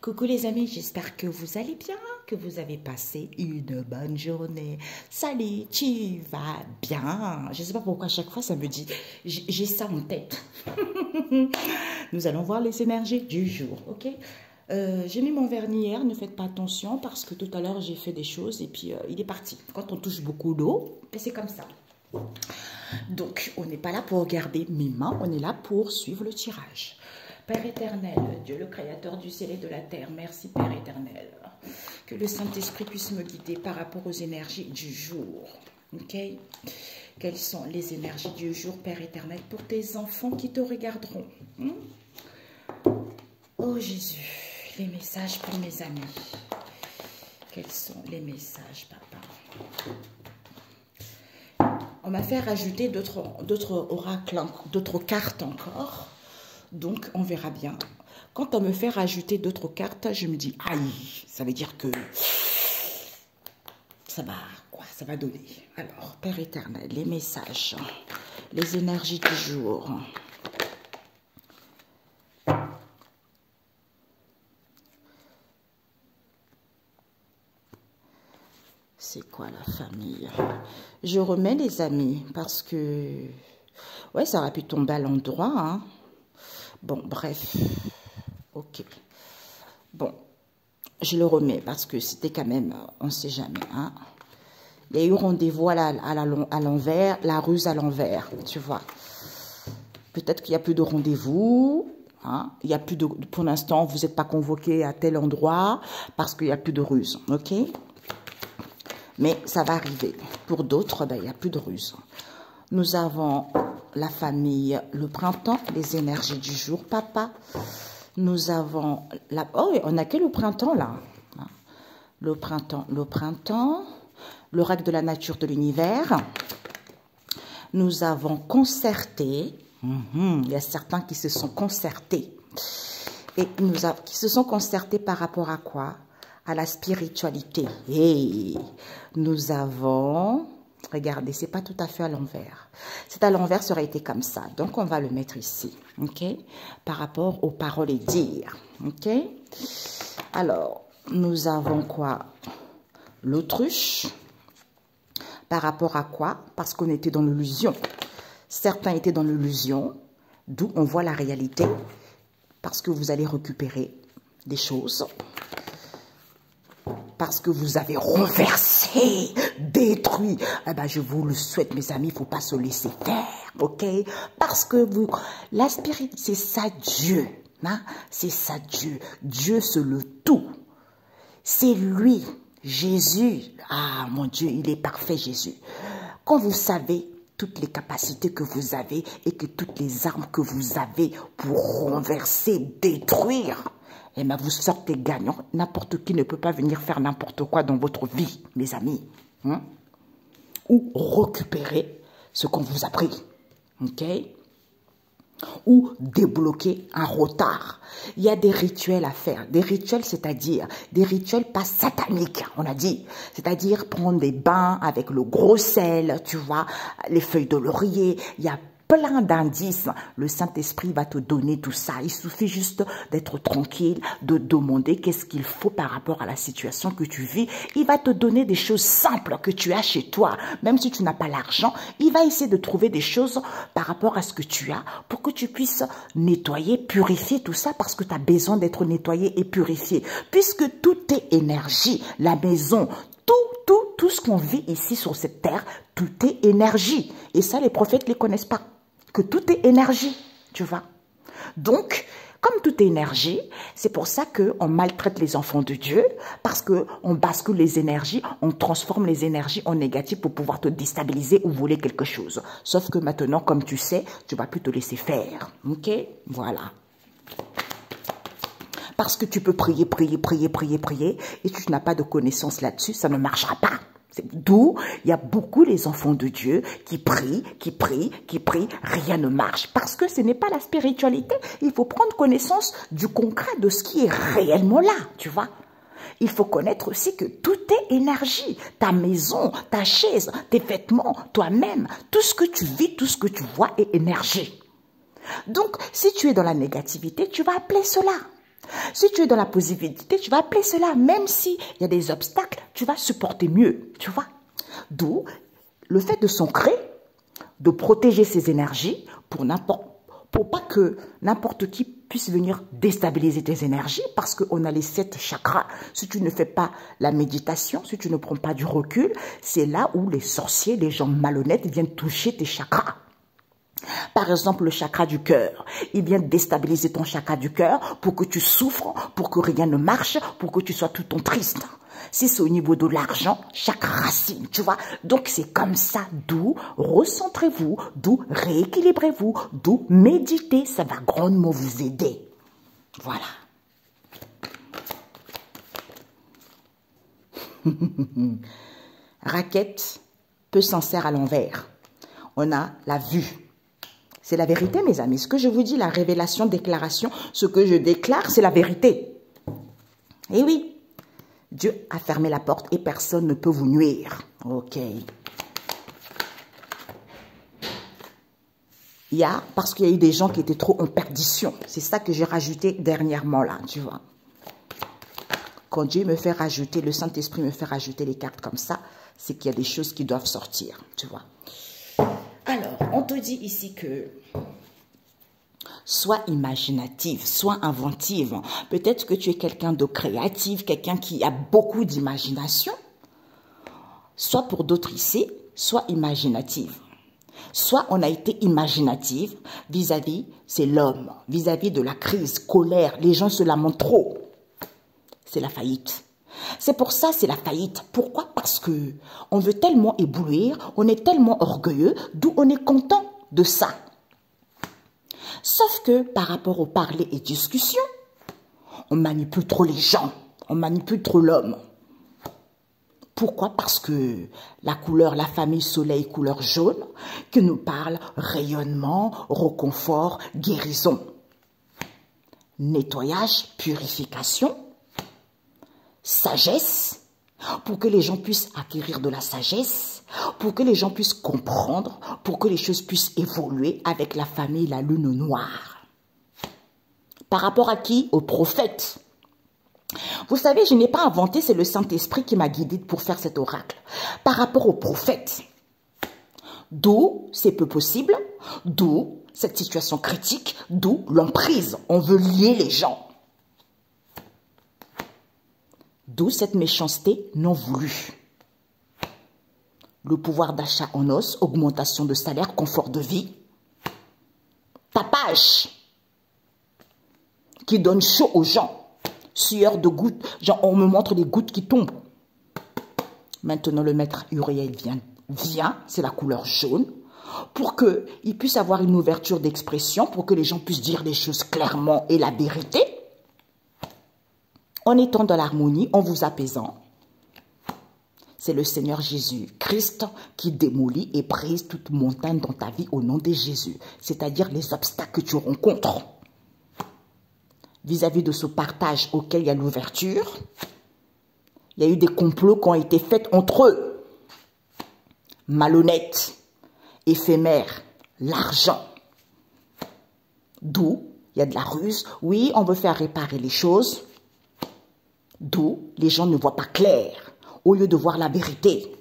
Coucou les amis, j'espère que vous allez bien, que vous avez passé une bonne journée. Salut, tu vas bien? Je ne sais pas pourquoi à chaque fois ça me dit, j'ai ça en tête. Nous allons voir les énergies du jour, ok? J'ai mis mon vernis hier, ne faites pas attention parce que tout à l'heure j'ai fait des choses et puis il est parti. Quand on touche beaucoup d'eau, c'est comme ça. Donc on n'est pas là pour regarder mes mains, on est là pour suivre le tirage. Père éternel, Dieu le créateur du ciel et de la terre, merci Père éternel. Que le Saint-Esprit puisse me guider par rapport aux énergies du jour. Ok? Quelles sont les énergies du jour, Père éternel, pour tes enfants qui te regarderont? Oh Jésus, les messages pour mes amis. Quels sont les messages, Papa? On m'a fait rajouter d'autres oracles, d'autres cartes encore. Donc, on verra bien. Quand on me fait rajouter d'autres cartes, je me dis, aïe, ça veut dire que ça va donner. Alors, Père éternel, les messages, les énergies du jour. C'est quoi la famille? Je remets les amis parce que, ouais, ça aurait pu tomber à l'endroit, hein. Bon, bref, ok. Bon, je le remets parce que c'était quand même, on ne sait jamais, hein. Il y a eu rendez-vous à l'envers, la ruse à l'envers, tu vois. Peut-être qu'il n'y a plus de rendez-vous, hein. Il y a plus de, pour l'instant, vous n'êtes pas convoqué à tel endroit parce qu'il n'y a plus de ruse, ok. Mais ça va arriver. Pour d'autres, ben, il n'y a plus de ruse. Nous avons la famille, le printemps, les énergies du jour, papa. Nous avons la... Oh, on n'a que le printemps, là. Le printemps, l'oracle de la nature de l'univers. Nous avons concerté. Il y a certains qui se sont concertés. Et qui se sont concertés par rapport à quoi? À la spiritualité. Et nous avons... Regardez, c'est pas tout à fait à l'envers. C'est à l'envers, ça aurait été comme ça. Donc, on va le mettre ici, ok? Par rapport aux paroles et dires, ok? Alors, nous avons quoi? L'autruche. Par rapport à quoi? Parce qu'on était dans l'illusion. Certains étaient dans l'illusion, d'où on voit la réalité. Parce que vous allez récupérer des choses. Parce que vous avez renversé, détruit. Eh ben, je vous le souhaite, mes amis, il ne faut pas se laisser faire, ok? Parce que vous, la spirit, c'est ça Dieu, hein? C'est ça Dieu. Dieu, c'est le tout. C'est lui, Jésus. Ah, mon Dieu, il est parfait, Jésus. Quand vous savez toutes les capacités que vous avez et que toutes les armes que vous avez pour renverser, détruire, et bien, vous sortez gagnant. N'importe qui ne peut pas venir faire n'importe quoi dans votre vie, mes amis. Hein? Ou récupérer ce qu'on vous a pris. OK? Ou débloquer un retard. Il y a des rituels à faire. Des rituels, c'est-à-dire des rituels pas sataniques, on a dit. C'est-à-dire prendre des bains avec le gros sel, tu vois, les feuilles de laurier. Il y a plein d'indices. Le Saint-Esprit va te donner tout ça. Il suffit juste d'être tranquille, de demander qu'est-ce qu'il faut par rapport à la situation que tu vis. Il va te donner des choses simples que tu as chez toi. Même si tu n'as pas l'argent, il va essayer de trouver des choses par rapport à ce que tu as pour que tu puisses nettoyer, purifier tout ça parce que tu as besoin d'être nettoyé et purifié. Puisque tout est énergie, la maison, tout ce qu'on vit ici sur cette terre, tout est énergie. Et ça, les prophètes ne les connaissent pas. Que tout est énergie, tu vois. Donc, comme tout est énergie, c'est pour ça qu'on maltraite les enfants de Dieu, parce qu'on bascule les énergies, on transforme les énergies en négatives pour pouvoir te déstabiliser ou voler quelque chose. Sauf que maintenant, comme tu sais, tu ne vas plus te laisser faire. Ok? Voilà. Parce que tu peux prier, et tu n'as pas de connaissance là-dessus, ça ne marchera pas. D'où il y a beaucoup les enfants de Dieu qui prient, rien ne marche. Parce que ce n'est pas la spiritualité. Il faut prendre connaissance du concret, de ce qui est réellement là, tu vois. Il faut connaître aussi que tout est énergie. Ta maison, ta chaise, tes vêtements, toi-même, tout ce que tu vis, tout ce que tu vois est énergie. Donc, si tu es dans la négativité, tu vas appeler cela. Si tu es dans la positivité, tu vas appeler cela. Même s'il y a des obstacles, tu vas supporter mieux, tu vois. D'où le fait de s'ancrer, de protéger ses énergies pour pas que n'importe qui puisse venir déstabiliser tes énergies, parce qu'on a les 7 chakras. Si tu ne fais pas la méditation, si tu ne prends pas du recul, c'est là où les sorciers, les gens malhonnêtes viennent toucher tes chakras. Par exemple, le chakra du cœur. Il vient déstabiliser ton chakra du cœur pour que tu souffres, pour que rien ne marche, pour que tu sois tout le temps triste. Si c'est au niveau de l'argent, chaque racine, tu vois. Donc, c'est comme ça, d'où recentrez-vous, d'où rééquilibrez-vous, d'où méditez. Ça va grandement vous aider. Voilà. Raquette peut s'en servir à l'envers. On a la vue. C'est la vérité, mes amis. Ce que je vous dis, la révélation, déclaration, ce que je déclare, c'est la vérité. Et oui. Dieu a fermé la porte et personne ne peut vous nuire. Ok. Parce qu'il y a eu des gens qui étaient trop en perdition. C'est ça que j'ai rajouté dernièrement là, tu vois. Quand Dieu me fait rajouter, le Saint-Esprit me fait rajouter les cartes comme ça, c'est qu'il y a des choses qui doivent sortir, tu vois. Alors, on te dit ici que sois imaginative, sois inventive. Peut-être que tu es quelqu'un de créatif, quelqu'un qui a beaucoup d'imagination. Soit pour d'autres ici, sois imaginative. Soit on a été imaginative vis-à-vis, c'est l'homme, vis-à-vis de la crise, colère, les gens se lamentent trop. C'est la faillite. C'est pour ça, c'est la faillite. Pourquoi? Parce que on veut tellement éblouir, on est tellement orgueilleux, d'où on est content de ça. Sauf que par rapport au parler et discussion, on manipule trop les gens, on manipule trop l'homme. Pourquoi? Parce que la couleur, la famille soleil, couleur jaune, qui nous parle rayonnement, réconfort, guérison, nettoyage, purification, sagesse, pour que les gens puissent acquérir de la sagesse, pour que les gens puissent comprendre, pour que les choses puissent évoluer avec la famille, la lune noire. Par rapport à qui? Au prophète. Vous savez, je n'ai pas inventé, c'est le Saint-Esprit qui m'a guidé pour faire cet oracle. Par rapport au prophète. D'où c'est peu possible, d'où cette situation critique, d'où l'emprise. On veut lier les gens. D'où cette méchanceté non voulue. Le pouvoir d'achat en os, augmentation de salaire, confort de vie. Tapage qui donne chaud aux gens. Sueur de gouttes, genre on me montre les gouttes qui tombent. Maintenant le maître Uriel vient, c'est la couleur jaune, pour qu'il puisse avoir une ouverture d'expression, pour que les gens puissent dire les choses clairement et la vérité, en étant dans l'harmonie, en vous apaisant. C'est le Seigneur Jésus-Christ qui démolit et brise toute montagne dans ta vie au nom de Jésus. C'est-à-dire les obstacles que tu rencontres. Vis-à-vis de ce partage auquel il y a l'ouverture, il y a eu des complots qui ont été faits entre eux. Malhonnêtes, éphémères, l'argent. D'où il y a de la ruse. Oui, on veut faire réparer les choses. D'où les gens ne voient pas clair. Au lieu de voir la vérité.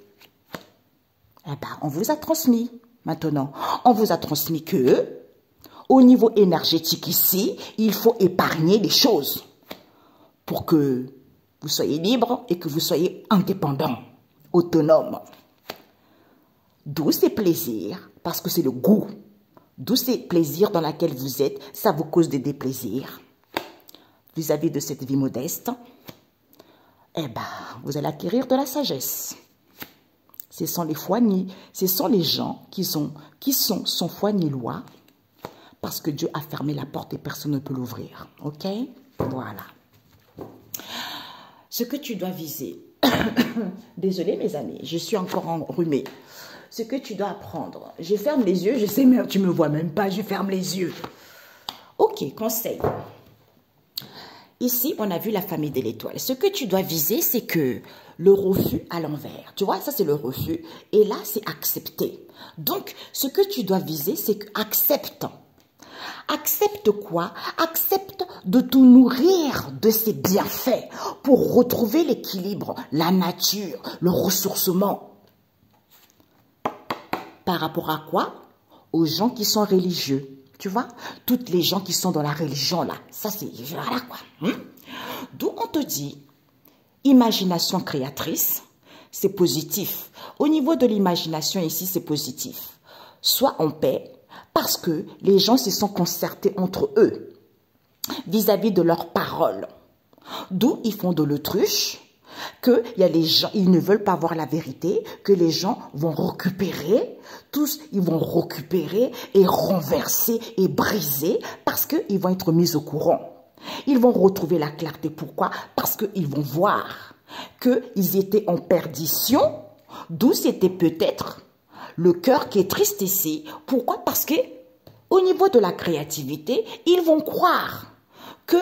Eh ben, on vous a transmis maintenant. On vous a transmis que, au niveau énergétique ici, il faut épargner les choses pour que vous soyez libre et que vous soyez indépendant, autonome. D'où ces plaisirs, parce que c'est le goût. D'où ces plaisirs dans lesquels vous êtes, ça vous cause des déplaisirs. Vis-à-vis de cette vie modeste, eh ben, vous allez acquérir de la sagesse. Ce sont les gens qui sont sans foi ni loi, parce que Dieu a fermé la porte et personne ne peut l'ouvrir. Ok? Voilà. Ce que tu dois viser. Désolée mes amis, je suis encore enrhumée. Ce que tu dois apprendre. Je ferme les yeux, je sais même, tu me vois même pas, je ferme les yeux. Ok, conseil. Ici, on a vu la famille de l'étoile. Ce que tu dois viser, c'est que le refus à l'envers. Tu vois, ça c'est le refus. Et là, c'est accepter. Donc, ce que tu dois viser, c'est acceptant. Accepte quoi? Accepte de te nourrir de ses bienfaits pour retrouver l'équilibre, la nature, le ressourcement. Par rapport à quoi? Aux gens qui sont religieux. Tu vois? Toutes les gens qui sont dans la religion, là. Ça, c'est... Voilà quoi. D'où on te dit, imagination créatrice, c'est positif. Au niveau de l'imagination ici, c'est positif. Sois en paix parce que les gens se sont concertés entre eux vis-à-vis de leurs paroles. D'où ils font de l'autruche, qu'il y a les gens, ils ne veulent pas voir la vérité, que les gens vont récupérer, tous ils vont récupérer et renverser et briser parce qu'ils vont être mis au courant. Ils vont retrouver la clarté. Pourquoi? Parce qu'ils vont voir qu'ils étaient en perdition, d'où c'était peut-être le cœur qui est triste ici. Pourquoi? Parce que au niveau de la créativité, ils vont croire que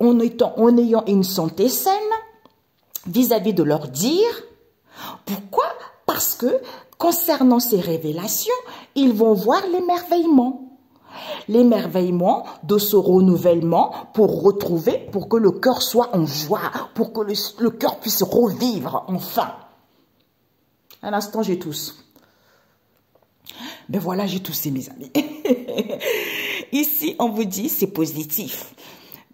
en ayant une santé saine vis-à-vis de leur dire. Pourquoi? Parce que concernant ces révélations, ils vont voir l'émerveillement. L'émerveillement de ce renouvellement pour retrouver, pour que le cœur soit en joie, pour que le cœur puisse revivre enfin. Un instant, j'ai toussé. Ben voilà, j'ai toussé, mes amis. Ici, on vous dit, c'est positif.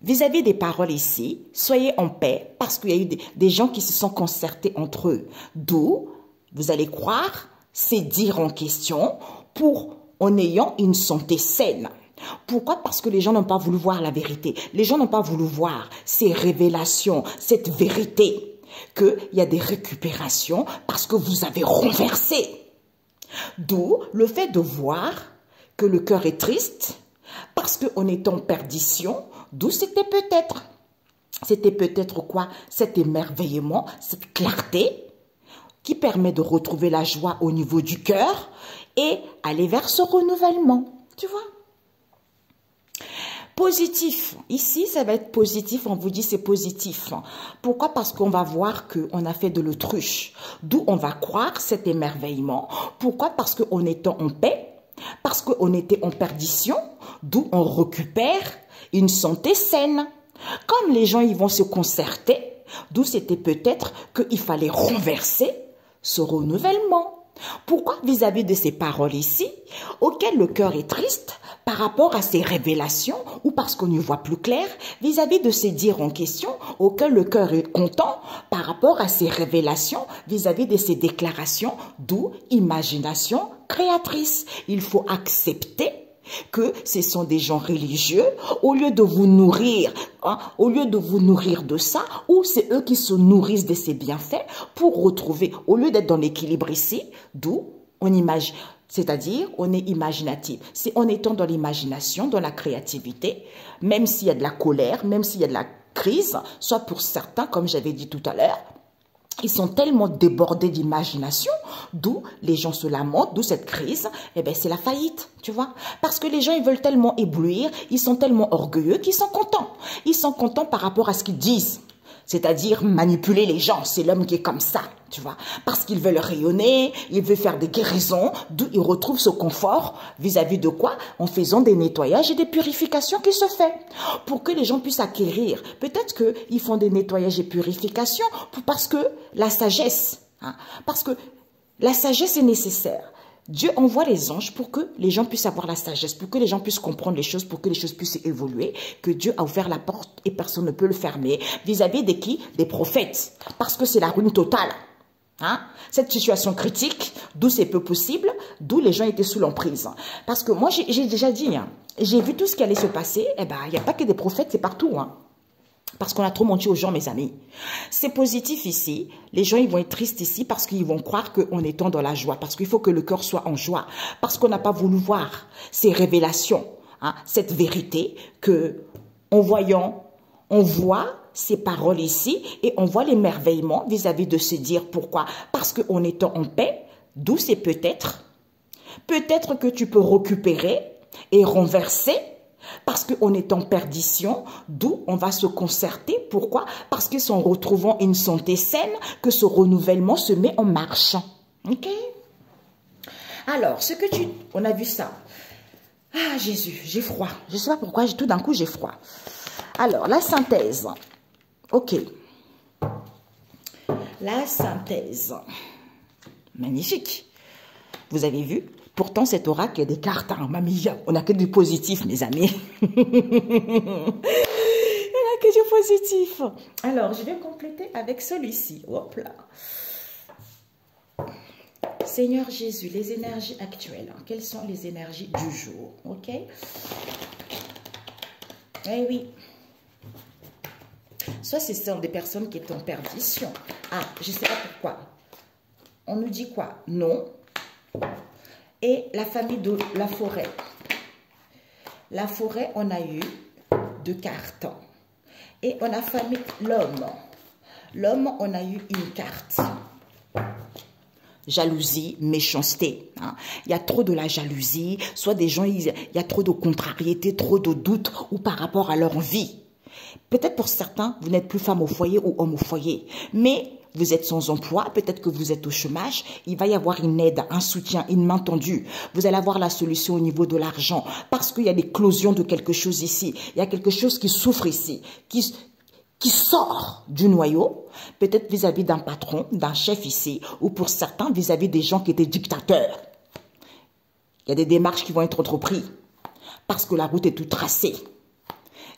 Vis-à-vis des paroles ici, soyez en paix parce qu'il y a eu des gens qui se sont concertés entre eux. D'où, vous allez croire, c'est dire en question en ayant une santé saine. Pourquoi? Parce que les gens n'ont pas voulu voir la vérité. Les gens n'ont pas voulu voir ces révélations, cette vérité, qu'il y a des récupérations parce que vous avez renversé. D'où le fait de voir que le cœur est triste parce qu'on est en perdition. D'où c'était peut-être quoi? Cet émerveillement, cette clarté qui permet de retrouver la joie au niveau du cœur et aller vers ce renouvellement. Tu vois? Positif. Ici, ça va être positif. On vous dit c'est positif. Pourquoi? Parce qu'on va voir qu'on a fait de l'autruche. D'où on va croire cet émerveillement. Pourquoi? Parce qu'en étant en paix, parce qu'on était en perdition, d'où on récupère une santé saine. Comme les gens, ils vont se concerter, d'où c'était peut-être qu'il fallait renverser ce renouvellement. Pourquoi? Vis-à-vis de ces paroles ici, auxquelles le cœur est triste, par rapport à ces révélations, ou parce qu'on y voit plus clair, vis-à-vis de ces dires en question, auxquels le cœur est content, par rapport à ces révélations, vis-à-vis de ces déclarations, d'où imagination créatrice. Il faut accepter que ce sont des gens religieux, au lieu de vous nourrir, au lieu de vous nourrir de ça, ou c'est eux qui se nourrissent de ces bienfaits pour retrouver, au lieu d'être dans l'équilibre ici, d'où on imagine, c'est-à-dire on est imaginatif. C'est en étant dans l'imagination, dans la créativité, même s'il y a de la colère, même s'il y a de la crise, soit pour certains, comme j'avais dit tout à l'heure, ils sont tellement débordés d'imagination, d'où les gens se lamentent, d'où cette crise, eh bien c'est la faillite, tu vois. Parce que les gens, ils veulent tellement éblouir, ils sont tellement orgueilleux qu'ils sont contents. Ils sont contents par rapport à ce qu'ils disent. C'est-à-dire manipuler les gens, c'est l'homme qui est comme ça, tu vois. Parce qu'ils veulent rayonner, ils veulent faire des guérisons, d'où ils retrouvent ce confort vis-à-vis de quoi? En faisant des nettoyages et des purifications qui se fait. Pour que les gens puissent acquérir. Peut-être qu'ils font des nettoyages et purifications parce que la sagesse, parce que la sagesse est nécessaire. Dieu envoie les anges pour que les gens puissent avoir la sagesse, pour que les gens puissent comprendre les choses, pour que les choses puissent évoluer, que Dieu a ouvert la porte et personne ne peut le fermer. Vis-à-vis de qui? Des prophètes. Parce que c'est la ruine totale. Cette situation critique, d'où c'est peu possible, d'où les gens étaient sous l'emprise. Parce que moi, j'ai déjà dit, j'ai vu tout ce qui allait se passer, il n'y a pas que des prophètes, c'est partout. Parce qu'on a trop menti aux gens, mes amis. C'est positif ici. Les gens, ils vont être tristes ici parce qu'ils vont croire qu'on est dans la joie. Parce qu'il faut que le cœur soit en joie. Parce qu'on n'a pas voulu voir ces révélations, cette vérité que, en voyant, on voit ces paroles ici et on voit l'émerveillement vis-à-vis de se dire pourquoi. Parce qu'en étant en paix, d'où c'est peut-être que tu peux récupérer et renverser. Parce qu'on est en perdition, d'où on va se concerter. Pourquoi? Parce que c'est en retrouvant une santé saine que ce renouvellement se met en marche. Ok? Alors, on a vu ça. Ah, Jésus, j'ai froid. Je ne sais pas pourquoi, tout d'un coup, j'ai froid. Alors, la synthèse. Ok. La synthèse. Magnifique. Vous avez vu? Pourtant, cet oracle, il y a des cartes. Hein, mamie, on n'a que du positif, mes amis. Il n'y en a que du positif. Alors, je vais compléter avec celui-ci. Hop là. Seigneur Jésus, les énergies actuelles. Hein, quelles sont les énergies du jour? Ok? Eh oui. Soit ce sont des personnes qui sont en perdition. Ah, je ne sais pas pourquoi. On nous dit quoi? Non. Et la famille de la forêt. La forêt, on a eu 2 cartes. Et on a famille l'homme. L'homme, on a eu une carte. Jalousie, méchanceté. Hein. Il y a trop de la jalousie. Soit des gens, il y a trop de contrariété, trop de doutes ou par rapport à leur vie. Peut-être pour certains, vous n'êtes plus femme au foyer ou homme au foyer. Mais vous êtes sans emploi, peut-être que vous êtes au chômage, il va y avoir une aide, un soutien, une main tendue. Vous allez avoir la solution au niveau de l'argent parce qu'il y a l'éclosion de quelque chose ici. Il y a quelque chose qui souffre ici, qui sort du noyau, peut-être vis-à-vis d'un patron, d'un chef ici, ou pour certains vis-à-vis des gens qui étaient dictateurs. Il y a des démarches qui vont être entreprises parce que la route est toute tracée.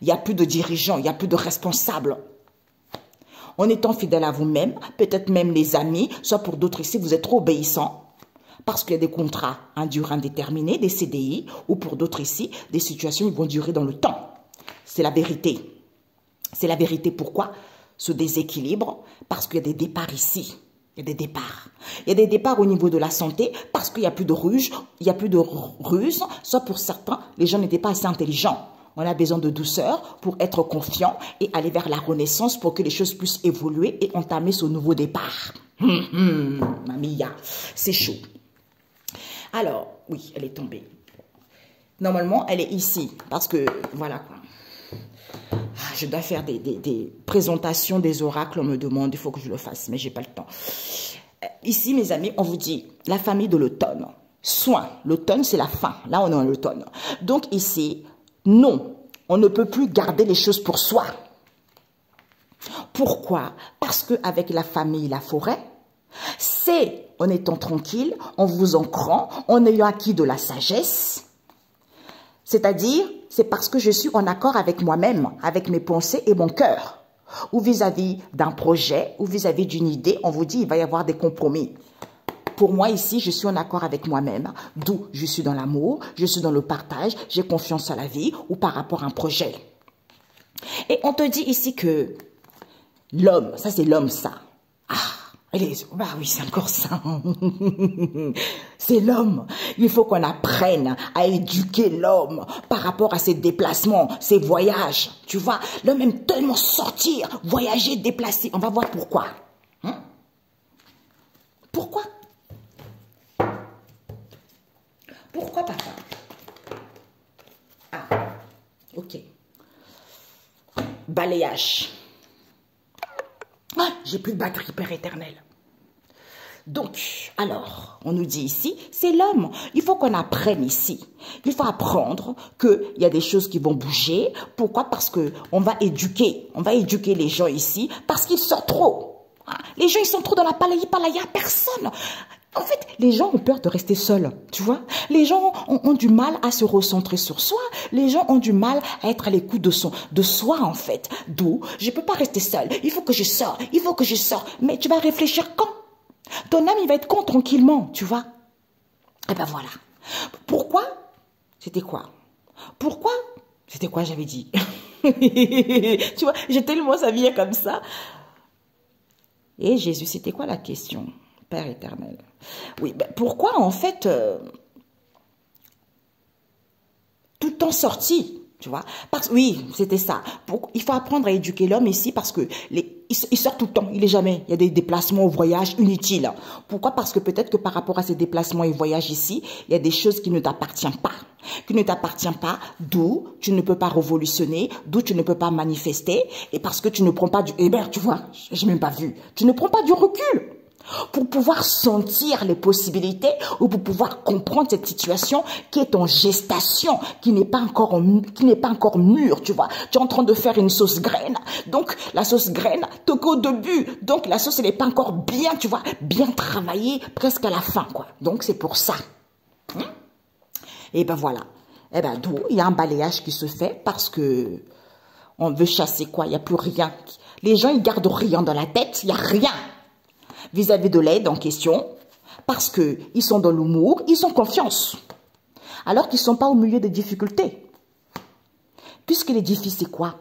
Il n'y a plus de dirigeants, il n'y a plus de responsables. En étant fidèle à vous-même, peut-être même les amis, soit pour d'autres ici, vous êtes trop obéissants, parce qu'il y a des contrats à durée indéterminée, des CDI, ou pour d'autres ici, des situations qui vont durer dans le temps. C'est la vérité. C'est la vérité. Pourquoi ce déséquilibre? Parce qu'il y a des départs ici. Il y a des départs. Il y a des départs au niveau de la santé, parce qu'il n'y a plus de ruse, soit pour certains, les gens n'étaient pas assez intelligents. On a besoin de douceur pour être confiant et aller vers la renaissance pour que les choses puissent évoluer et entamer ce nouveau départ. Mamia, c'est chaud. Alors, oui, elle est tombée. Normalement, elle est ici parce que, voilà quoi. Je dois faire des présentations des oracles, on me demande, il faut que je le fasse, mais j'ai pas le temps. Ici, mes amis, on vous dit la famille de l'automne. Soin, l'automne, c'est la fin. Là, on est en automne. Donc ici, non, on ne peut plus garder les choses pour soi. Pourquoi? Parce qu'avec la famille, la forêt, c'est en étant tranquille, en vous ancrant, en ayant acquis de la sagesse. C'est-à-dire, c'est parce que je suis en accord avec moi-même, avec mes pensées et mon cœur. Ou vis-à-vis d'un projet, ou vis-à-vis d'une idée, on vous dit il va y avoir des compromis. Pour moi, ici, je suis en accord avec moi-même, d'où je suis dans l'amour, je suis dans le partage, j'ai confiance à la vie ou par rapport à un projet. Et on te dit ici que l'homme, ça c'est l'homme ça. Bah oui, c'est encore ça. C'est l'homme. Il faut qu'on apprenne à éduquer l'homme par rapport à ses déplacements, ses voyages. Tu vois, l'homme aime tellement sortir, voyager, déplacer. On va voir pourquoi. Pourquoi? Pourquoi, papa? Ah, ok. Balayage. Ah, j'ai plus de batterie, Père éternel. Donc, alors, on nous dit ici, c'est l'homme. Il faut qu'on apprenne ici. Il faut apprendre qu'il y a des choses qui vont bouger. Pourquoi? Parce qu'on va éduquer. On va éduquer les gens ici parce qu'ils sortent trop. Les gens, ils sont trop dans la palaya, personne. En fait, les gens ont peur de rester seuls, tu vois. Les gens ont du mal à se recentrer sur soi. Les gens ont du mal à être à l'écoute de soi, en fait. D'où, je ne peux pas rester seul. Il faut que je sorte, il faut que je sorte. Mais tu vas réfléchir quand? Ton âme, il va être con tranquillement, tu vois. Et ben voilà. Pourquoi? C'était quoi? Pourquoi? C'était quoi, j'avais dit? Tu vois, j'ai tellement savais comme ça. Et Jésus, c'était quoi la question? Père éternel. Oui, ben pourquoi en fait tout en sorti, tu vois? Oui, c'était ça. Il faut apprendre à éduquer l'homme ici parce que il sort tout le temps, il est jamais. Il y a des déplacements au voyage inutiles. Pourquoi? Parce que peut-être que par rapport à ces déplacements et voyages ici, il y a des choses qui ne t'appartiennent pas. Qui ne t'appartiennent pas, d'où tu ne peux pas révolutionner, d'où tu ne peux pas manifester, et parce que tu ne prends pas du... Eh ben, tu vois, j'ai même pas vu. Tu ne prends pas du recul. pour pouvoir sentir les possibilités ou pour pouvoir comprendre cette situation qui est en gestation, qui n'est pas encore mûre, tu vois. Tu es en train de faire une sauce graine. Donc, la sauce graine, t'es qu'au début. Donc, la sauce, elle n'est pas encore bien, tu vois, bien travaillée, presque à la fin, quoi. Donc, c'est pour ça. Et ben voilà. Et ben d'où il y a un balayage qui se fait parce que on veut chasser quoi? Il n'y a plus rien. Les gens, ils gardent rien dans la tête. Il n'y a rien vis-à-vis de l'aide en question, parce qu'ils sont dans l'humour, ils ont confiance, alors qu'ils ne sont pas au milieu des difficultés. Puisque les défis, c'est quoi?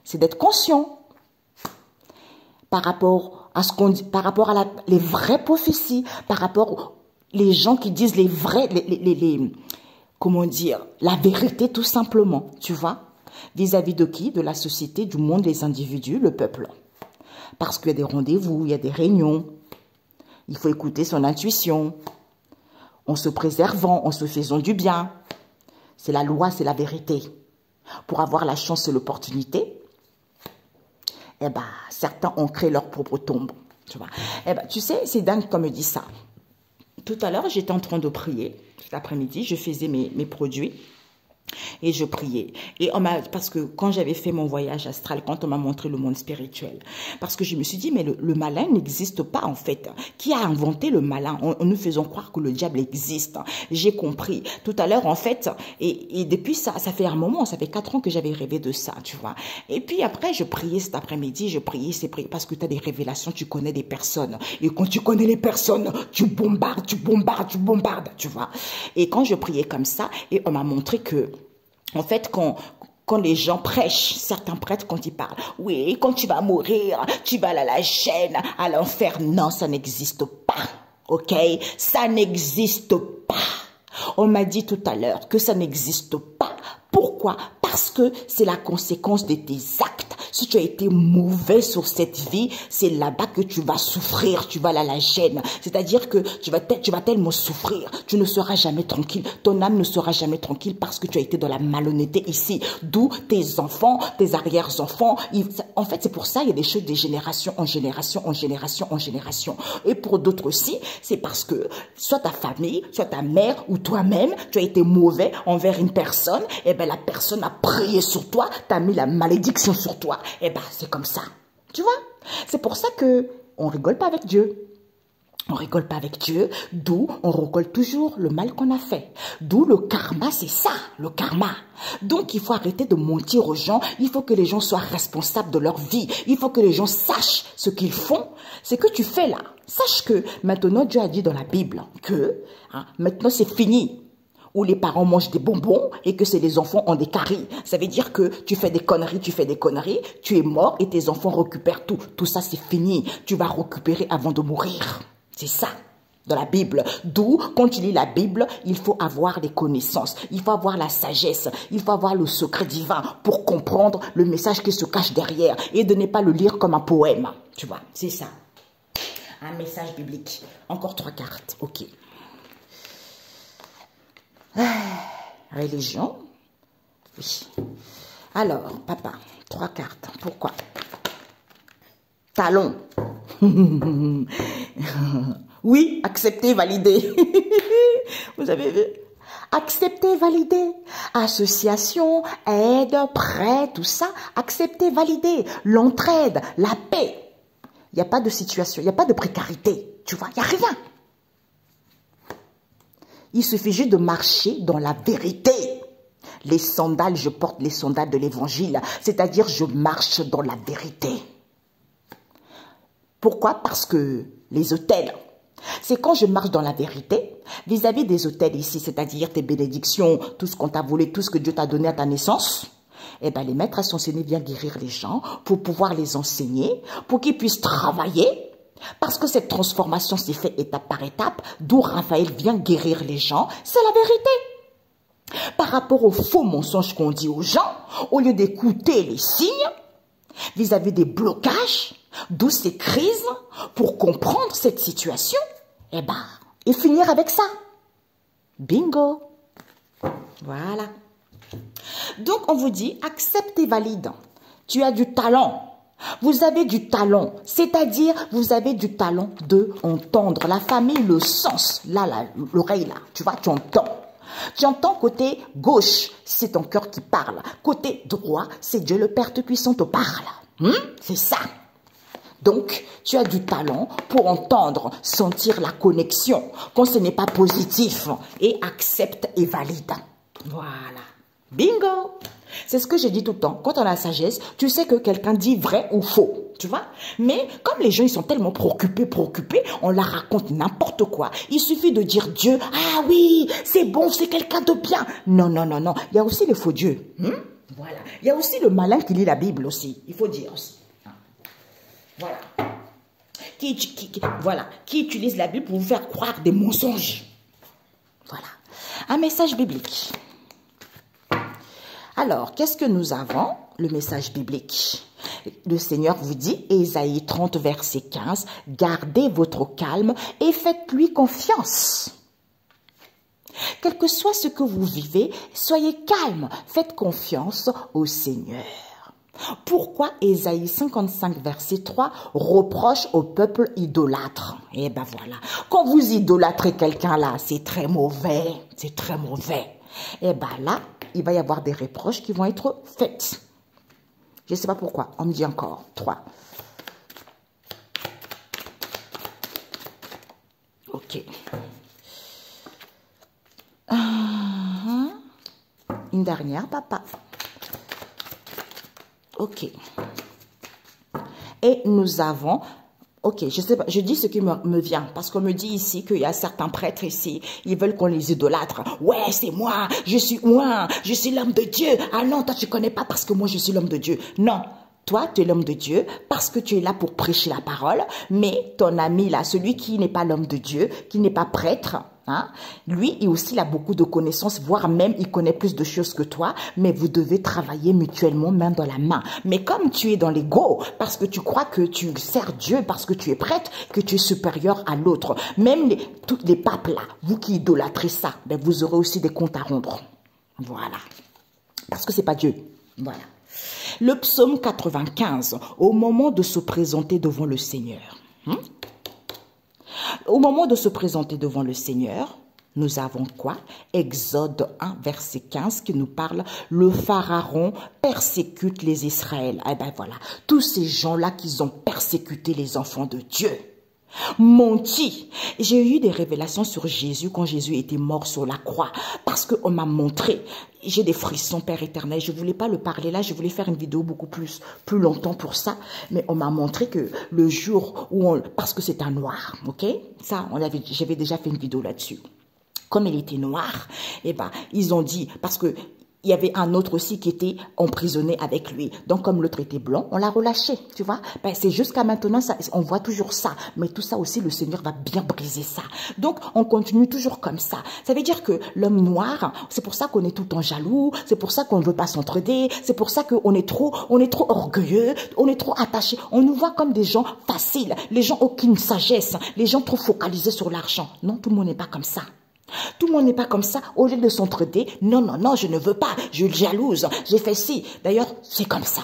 C'est d'être conscient par rapport à ce qu'on dit, par rapport à les vraies prophéties, par rapport les gens qui disent les vrais, comment dire, la vérité tout simplement, tu vois, vis-à-vis de qui? De la société, du monde, des individus, le peuple. Parce qu'il y a des rendez-vous, il y a des réunions. Il faut écouter son intuition. En se préservant, en se faisant du bien. C'est la loi, c'est la vérité. Pour avoir la chance et l'opportunité, eh ben, certains ont créé leur propre tombe. Tu vois. Eh ben, tu sais, c'est dingue qu'on me dit ça. Tout à l'heure, j'étais en train de prier. Cet après-midi, je faisais mes produits. Et je priais. Et parce que quand j'avais fait mon voyage astral, quand on m'a montré le monde spirituel, parce que je me suis dit, mais le malin n'existe pas en fait. Qui a inventé le malin en nous faisant croire que le diable existe? J'ai compris. Tout à l'heure, en fait, et depuis ça fait un moment, ça fait 4 ans que j'avais rêvé de ça, tu vois. Et puis après, je priais cet après-midi, c'est parce que tu as des révélations, tu connais des personnes. Et quand tu connais les personnes, tu bombardes, tu vois. Et quand je priais comme ça, et on m'a montré que en fait, quand les gens prêchent, certains prêtres, quand ils parlent, oui, quand tu vas mourir, tu vas aller à la chaîne, à l'enfer. Non, ça n'existe pas, ok? Ça n'existe pas. On m'a dit tout à l'heure que ça n'existe pas. Pourquoi? Parce que c'est la conséquence de tes actes. Si tu as été mauvais sur cette vie, c'est là-bas que tu vas souffrir, tu vas aller à la gêne. C'est-à-dire que tu vas tellement souffrir, tu ne seras jamais tranquille. Ton âme ne sera jamais tranquille parce que tu as été dans la malhonnêteté ici. D'où tes enfants, tes arrière-enfants. En fait, c'est pour ça qu'il y a des choses de génération en génération, en génération, en génération. Et pour d'autres aussi, c'est parce que soit ta famille, soit ta mère ou toi-même, tu as été mauvais envers une personne, et bien la personne a prié sur toi, t'as mis la malédiction sur toi. Eh ben, c'est comme ça. Tu vois? C'est pour ça que on rigole pas avec Dieu. On rigole pas avec Dieu, d'où on recolle toujours le mal qu'on a fait. D'où le karma, c'est ça, le karma. Donc, il faut arrêter de mentir aux gens. Il faut que les gens soient responsables de leur vie. Il faut que les gens sachent ce qu'ils font. C'est que tu fais là. Sache que maintenant, Dieu a dit dans la Bible que maintenant, c'est fini. Où les parents mangent des bonbons et que c'est les enfants ont des caries. Ça veut dire que tu fais des conneries, tu es mort et tes enfants récupèrent tout. Tout ça, c'est fini. Tu vas récupérer avant de mourir. C'est ça, dans la Bible. D'où, quand tu lis la Bible, il faut avoir des connaissances. Il faut avoir la sagesse. Il faut avoir le secret divin pour comprendre le message qui se cache derrière et de ne pas le lire comme un poème. Tu vois, c'est ça. Un message biblique. Encore 3 cartes. Ok. Religion. Oui. Alors, papa, 3 cartes. Pourquoi? Talon. Oui, accepter, valider. Vous avez vu? Accepter, valider. Association, aide, prêt, tout ça. Accepter, valider. L'entraide, la paix. Il n'y a pas de situation, il n'y a pas de précarité. Tu vois, il n'y a rien. Il suffit juste de marcher dans la vérité. Les sandales, je porte les sandales de l'évangile. C'est-à-dire, je marche dans la vérité. Pourquoi? Parce que les autels, c'est quand je marche dans la vérité, vis-à-vis des autels ici, c'est-à-dire tes bénédictions, tout ce qu'on t'a volé, tout ce que Dieu t'a donné à ta naissance, eh bien, les maîtres ascensionnés viennent guérir les gens pour pouvoir les enseigner, pour qu'ils puissent travailler. Parce que cette transformation s'est faite étape par étape, d'où Raphaël vient guérir les gens, c'est la vérité. Par rapport aux faux mensonges qu'on dit aux gens, au lieu d'écouter les signes, vis-à-vis des blocages, d'où ces crises, pour comprendre cette situation, eh ben, et finir avec ça. Bingo. Voilà. Donc, on vous dit, accepte et valide. Tu as du talent. Vous avez du talent, c'est-à-dire vous avez du talent de entendre. La famille, le sens, là, l'oreille là, tu vois, tu entends. Tu entends côté gauche, c'est ton cœur qui parle. Côté droit, c'est Dieu le Père Tout-Puissant te parle. C'est ça. Donc, tu as du talent pour entendre, sentir la connexion, quand ce n'est pas positif, et accepte et valide. Voilà. Bingo! C'est ce que j'ai dit tout le temps. Quand on a la sagesse, tu sais que quelqu'un dit vrai ou faux. Tu vois? Mais comme les gens, ils sont tellement préoccupés, on leur raconte n'importe quoi. Il suffit de dire Dieu, ah oui, c'est bon, c'est quelqu'un de bien. Non, non, non, non. Il y a aussi les faux dieux. Voilà. Il y a aussi le malin qui lit la Bible aussi. Il faut dire aussi. Voilà. Qui utilise la Bible pour vous faire croire des mensonges. Voilà. Un message biblique. Alors, qu'est-ce que nous avons? Le message biblique. Le Seigneur vous dit, Ésaïe 30, verset 15, « Gardez votre calme et faites-lui confiance. » Quel que soit ce que vous vivez, soyez calme, faites confiance au Seigneur. Pourquoi Ésaïe 55, verset 3 reproche au peuple idolâtre? Eh ben voilà, quand vous idolâtrez quelqu'un là, c'est très mauvais, c'est très mauvais. Eh ben là, il va y avoir des reproches qui vont être faites. Je ne sais pas pourquoi, on me dit encore 3. Ok. Une dernière, papa. Ok. Et nous avons... Ok, je sais pas, je dis ce qui me vient, parce qu'on me dit ici qu'il y a certains prêtres ici, ils veulent qu'on les idolâtre. Ouais, c'est moi, je suis l'homme de Dieu. Ah non, toi tu connais pas parce que moi je suis l'homme de Dieu. Non, toi tu es l'homme de Dieu parce que tu es là pour prêcher la parole, mais ton ami là, celui qui n'est pas l'homme de Dieu, qui n'est pas prêtre, hein, lui, il aussi a beaucoup de connaissances, voire même il connaît plus de choses que toi, mais vous devez travailler mutuellement main dans la main. Mais comme tu es dans l'ego, parce que tu crois que tu sers Dieu, parce que tu es prêtre, que tu es supérieur à l'autre, même tous les papes là, vous qui idolâtrez ça, ben vous aurez aussi des comptes à rendre. Voilà. Parce que c'est pas Dieu. Voilà. Le psaume 95, au moment de se présenter devant le Seigneur. Au moment de se présenter devant le Seigneur, nous avons quoi? Exode 1, verset 15, qui nous parle, le Pharaon persécute les Israël. Eh ben voilà, tous ces gens-là qui ont persécuté les enfants de Dieu. Menti. J'ai eu des révélations sur Jésus quand Jésus était mort sur la croix, parce qu'on m'a montré, j'ai des frissons, Père éternel, je voulais pas le parler là, je voulais faire une vidéo beaucoup plus longtemps pour ça, mais on m'a montré que le jour où parce que c'est un noir, ok, ça, j'avais déjà fait une vidéo là-dessus. Comme il était noir, eh ben, ils ont dit, parce que il y avait un autre aussi qui était emprisonné avec lui. Donc, comme l'autre était blanc, on l'a relâché, tu vois. Ben, c'est jusqu'à maintenant, ça, on voit toujours ça. Mais tout ça aussi, le Seigneur va bien briser ça. Donc, on continue toujours comme ça. Ça veut dire que l'homme noir, c'est pour ça qu'on est tout le temps jaloux, c'est pour ça qu'on ne veut pas s'entraider, c'est pour ça qu'on est trop orgueilleux, on est trop attaché. On nous voit comme des gens faciles, les gens aucune sagesse, les gens trop focalisés sur l'argent. Non, tout le monde n'est pas comme ça. Tout le monde n'est pas comme ça. Au lieu de s'entraider, non, non, non, je ne veux pas, je suis jalouse, j'ai fait ci. D'ailleurs, c'est comme ça.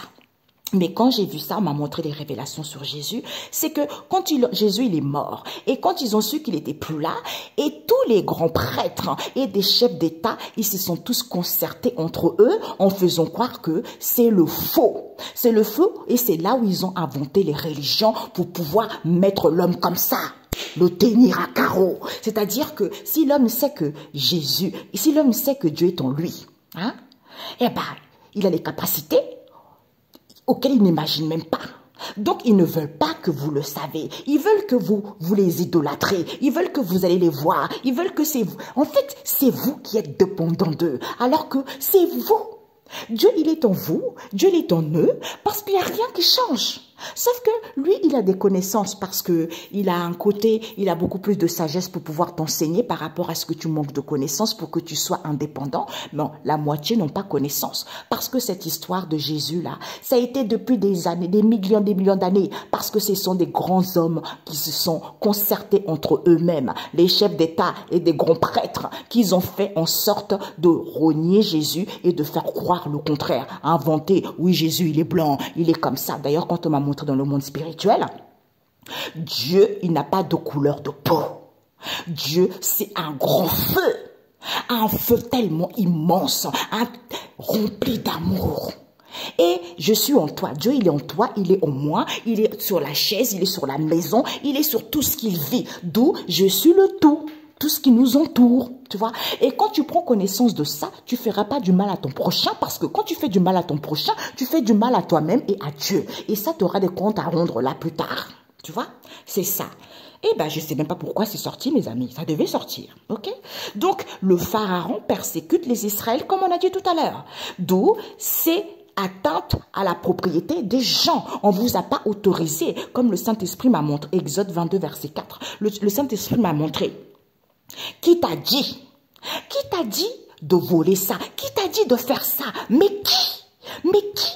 Mais quand j'ai vu ça, on m'a montré des révélations sur Jésus, c'est que quand Jésus il est mort, et quand ils ont su qu'il était plus là, et tous les grands prêtres et des chefs d'État, ils se sont tous concertés entre eux en faisant croire que c'est le faux. C'est le faux, et c'est là où ils ont inventé les religions pour pouvoir mettre l'homme comme ça. Le tenir à carreau. C'est-à-dire que si l'homme sait que Jésus, si l'homme sait que Dieu est en lui, hein, eh ben, il a les capacités auxquelles il n'imagine même pas. Donc, ils ne veulent pas que vous le savez. Ils veulent que vous les idolâtrez. Ils veulent que vous allez les voir. Ils veulent que c'est vous. En fait, c'est vous qui êtes dépendant d'eux. Alors que c'est vous. Dieu, il est en vous. Dieu, il est en eux. Parce qu'il n'y a rien qui change. Sauf que lui, il a des connaissances parce que il a un côté, il a beaucoup plus de sagesse pour pouvoir t'enseigner par rapport à ce que tu manques de connaissances pour que tu sois indépendant. Non, la moitié n'ont pas connaissance. Parce que cette histoire de Jésus là, ça a été depuis des années, des millions d'années, parce que ce sont des grands hommes qui se sont concertés entre eux-mêmes, les chefs d'État et des grands prêtres, qu'ils ont fait en sorte de renier Jésus et de faire croire le contraire, inventer, oui Jésus il est blanc, il est comme ça. D'ailleurs, quand on m'a montré dans le monde spirituel, Dieu, il n'a pas de couleur de peau. Dieu, c'est un grand feu. Un feu tellement immense, rempli d'amour. Et je suis en toi. Dieu, il est en toi, il est en moi, il est sur la chaise, il est sur la maison, il est sur tout ce qu'il vit. D'où je suis le tout ce qui nous entoure, tu vois. Et quand tu prends connaissance de ça, tu feras pas du mal à ton prochain, parce que quand tu fais du mal à ton prochain, tu fais du mal à toi-même et à Dieu. Et ça, tu auras des comptes à rendre là plus tard, tu vois. C'est ça. Eh ben, je sais même pas pourquoi c'est sorti, mes amis. Ça devait sortir, ok? Donc, le pharaon persécute les Israéliens, comme on a dit tout à l'heure. D'où c'est atteinte à la propriété des gens. On ne vous a pas autorisé, comme le Saint-Esprit m'a montré, Exode 22, verset 4. Le Saint-Esprit m'a montré. Qui t'a dit? Qui t'a dit de voler ça? Qui t'a dit de faire ça? Mais qui? Mais qui?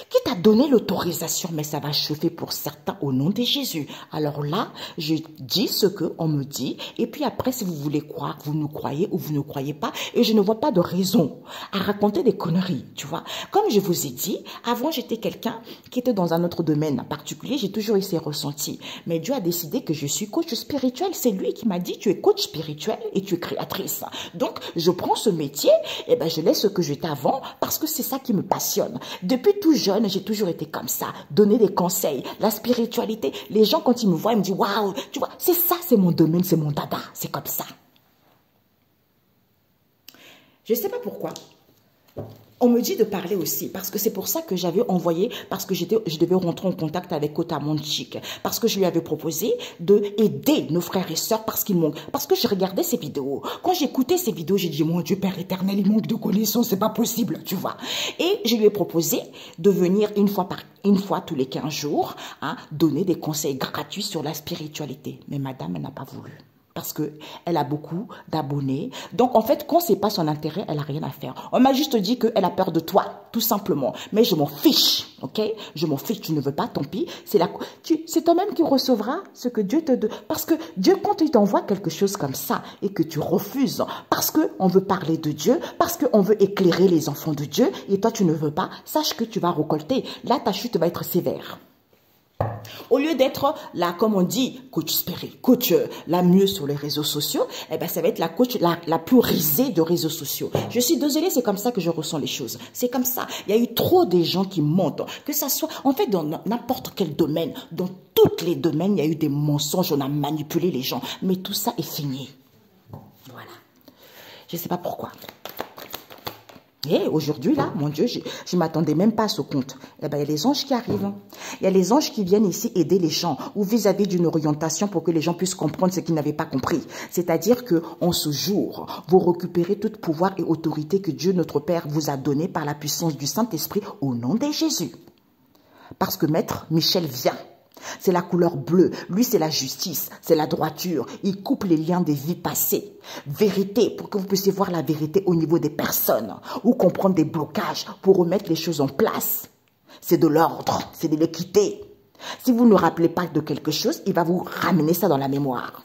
Qui t'a donné l'autorisation? Mais ça va chauffer pour certains au nom de Jésus. Alors là, je dis ce qu'on me dit. Et puis après, si vous voulez croire, vous nous croyez ou vous ne croyez pas. Et je ne vois pas de raison à raconter des conneries, tu vois. Comme je vous ai dit, avant, j'étais quelqu'un qui était dans un autre domaine particulier. J'ai toujours eu ces ressentis. Mais Dieu a décidé que je suis coach spirituel. C'est lui qui m'a dit, tu es coach spirituel et tu es créatrice. Donc, je prends ce métier et ben, je laisse ce que j'étais avant parce que c'est ça qui me passionne. Depuis tout jeune, j'ai toujours été comme ça, donner des conseils, la spiritualité. Les gens, quand ils me voient, ils me disent, waouh, tu vois, c'est ça, c'est mon domaine, c'est mon dada, c'est comme ça. Je ne sais pas pourquoi. On me dit de parler aussi, parce que c'est pour ça que j'avais envoyé, parce que je devais rentrer en contact avec Otamon Chic, parce que je lui avais proposé d'aider nos frères et sœurs parce qu'ils manquent. Parce que je regardais ces vidéos. Quand j'écoutais ces vidéos, j'ai dit, mon Dieu, Père éternel, il manque de connaissances, c'est pas possible, tu vois. Et je lui ai proposé de venir une fois tous les 15 jours, hein, donner des conseils gratuits sur la spiritualité. Mais madame, elle n'a pas voulu. Parce qu'elle a beaucoup d'abonnés. Donc, en fait, quand c'est pas son intérêt, elle a rien à faire. On m'a juste dit qu'elle a peur de toi, tout simplement. Mais je m'en fiche, ok? Je m'en fiche, tu ne veux pas, tant pis. C'est toi-même qui recevras ce que Dieu te donne. Parce que Dieu, quand il t'envoie quelque chose comme ça et que tu refuses, parce qu'on veut parler de Dieu, parce qu'on veut éclairer les enfants de Dieu, et toi, tu ne veux pas, sache que tu vas récolter. Là, ta chute va être sévère. Au lieu d'être là, comme on dit, coach la mieux sur les réseaux sociaux, eh ben, ça va être la coach la plus risée de réseaux sociaux. Je suis désolée, c'est comme ça que je ressens les choses. C'est comme ça. Il y a eu trop de gens qui mentent. Que ça soit, en fait, dans n'importe quel domaine, dans tous les domaines, il y a eu des mensonges, on a manipulé les gens. Mais tout ça est fini. Voilà. Je ne sais pas pourquoi. Et aujourd'hui, là, mon Dieu, je ne m'attendais même pas à ce compte. Eh ben, il y a les anges qui arrivent. Il y a les anges qui viennent ici aider les gens ou vis-à-vis d'une orientation pour que les gens puissent comprendre ce qu'ils n'avaient pas compris. C'est-à-dire que en ce jour, vous récupérez tout pouvoir et autorité que Dieu, notre Père, vous a donné par la puissance du Saint-Esprit au nom de Jésus. Parce que Maître Michel vient. C'est la couleur bleue. Lui, c'est la justice, c'est la droiture. Il coupe les liens des vies passées. Vérité, pour que vous puissiez voir la vérité au niveau des personnes ou comprendre des blocages pour remettre les choses en place. C'est de l'ordre, c'est de l'équité. Si vous ne rappelez pas de quelque chose, il va vous ramener ça dans la mémoire.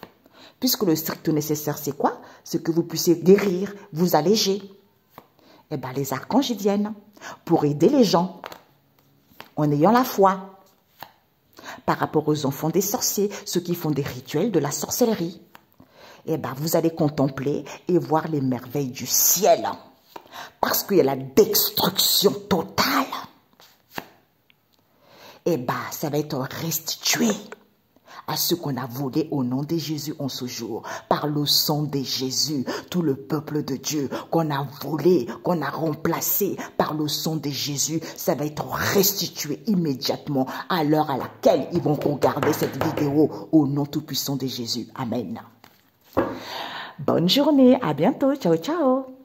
Puisque le strict nécessaire, c'est quoi? C'est que vous puissiez guérir, vous alléger. Eh bien, les archanges viennent pour aider les gens en ayant la foi. Par rapport aux enfants des sorciers, ceux qui font des rituels de la sorcellerie. Eh bien, vous allez contempler et voir les merveilles du ciel. Parce qu'il y a la destruction totale. Eh bien, ça va être restitué à ceux qu'on a volés au nom de Jésus en ce jour. Par le sang de Jésus, tout le peuple de Dieu qu'on a volé, qu'on a remplacé par le sang de Jésus, ça va être restitué immédiatement à l'heure à laquelle ils vont regarder cette vidéo au nom tout-puissant de Jésus. Amen. Bonne journée, à bientôt, ciao ciao.